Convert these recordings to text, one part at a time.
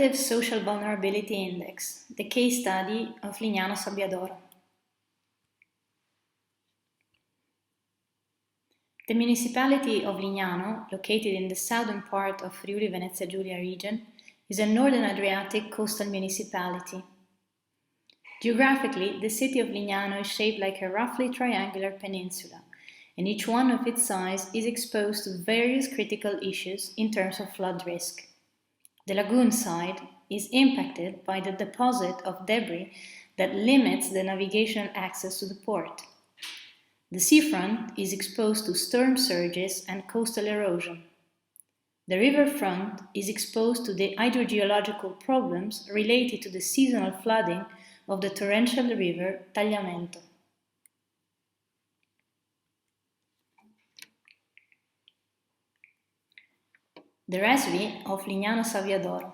Relative Social Vulnerability Index, the case study of Lignano Sabbiadoro. The municipality of Lignano, located in the southern part of Friuli Venezia Giulia region, is a northern Adriatic coastal municipality. Geographically, the city of Lignano is shaped like a roughly triangular peninsula, and each one of its sides is exposed to various critical issues in terms of flood risk. The lagoon side is impacted by the deposit of debris that limits the navigational access to the port. The seafront is exposed to storm surges and coastal erosion. The riverfront is exposed to the hydrogeological problems related to the seasonal flooding of the torrential river Tagliamento. The RESVI of Lignano Sabbiadoro.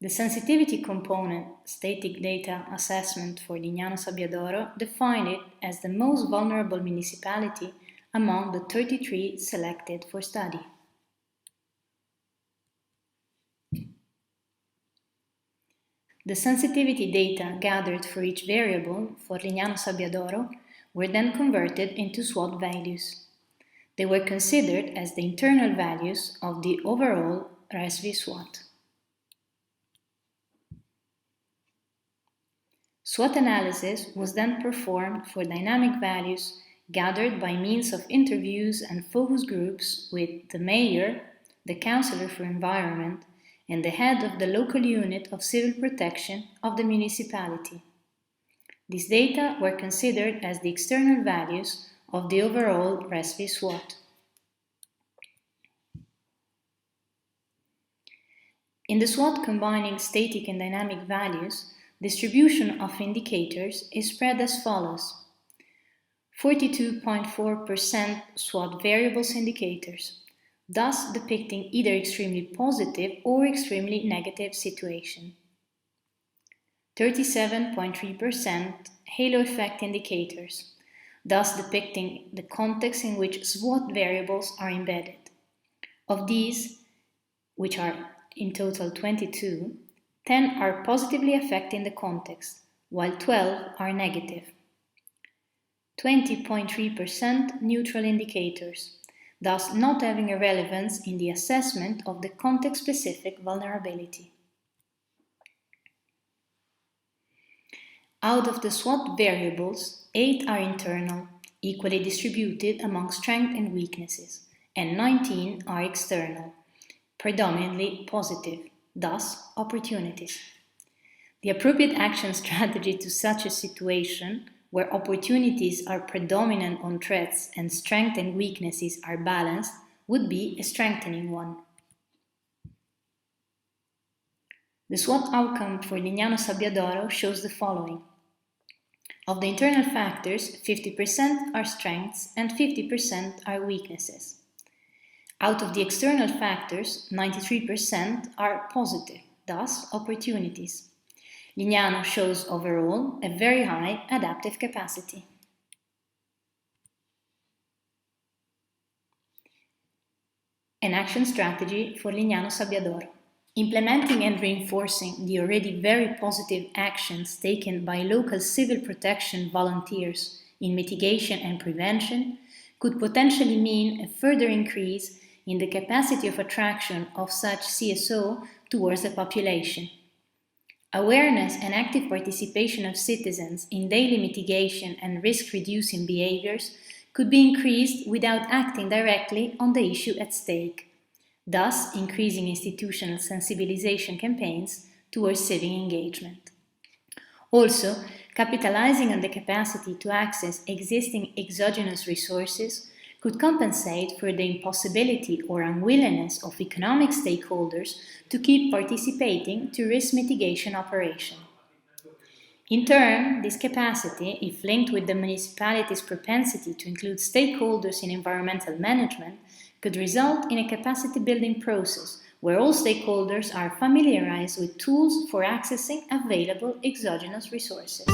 The sensitivity component static data assessment for Lignano Sabbiadoro defined it as the most vulnerable municipality among the 33 selected for study. The sensitivity data gathered for each variable for Lignano Sabbiadoro were then converted into SWOT values. They were considered as the internal values of the overall RESVI SWOT. SWOT analysis was then performed for dynamic values gathered by means of interviews and focus groups with the mayor, the councillor for environment, and the head of the local unit of civil protection of the municipality. These data were considered as the external values of the overall RESVI SWOT. In the SWOT combining static and dynamic values, distribution of indicators is spread as follows: 42.4% SWOT variables indicators, thus depicting either extremely positive or extremely negative situation. 37.3% halo effect indicators, thus depicting the context in which SWOT variables are embedded. Of these, which are in total 22, 10 are positively affecting the context, while 12 are negative. 20.3% neutral indicators, thus not having a relevance in the assessment of the context-specific vulnerability. Out of the SWOT variables, 8 are internal, equally distributed among strengths and weaknesses, and 19 are external, predominantly positive, thus opportunities. The appropriate action strategy to such a situation, where opportunities are predominant on threats and strengths and weaknesses are balanced, would be a strengthening one. The SWOT outcome for Lignano Sabbiadoro shows the following. Of the internal factors, 50% are strengths and 50% are weaknesses. Out of the external factors, 93% are positive, thus opportunities. Lignano shows overall a very high adaptive capacity. An action strategy for Lignano Sabbiadoro. Implementing and reinforcing the already very positive actions taken by local civil protection volunteers in mitigation and prevention could potentially mean a further increase in the capacity of attraction of such CSO towards the population. Awareness and active participation of citizens in daily mitigation and risk-reducing behaviors could be increased without acting directly on the issue at stake, thus increasing institutional sensibilization campaigns towards civic engagement. Also, capitalizing on the capacity to access existing exogenous resources could compensate for the impossibility or unwillingness of economic stakeholders to keep participating to risk mitigation operation. In turn, this capacity, if linked with the municipality's propensity to include stakeholders in environmental management, could result in a capacity-building process where all stakeholders are familiarized with tools for accessing available exogenous resources.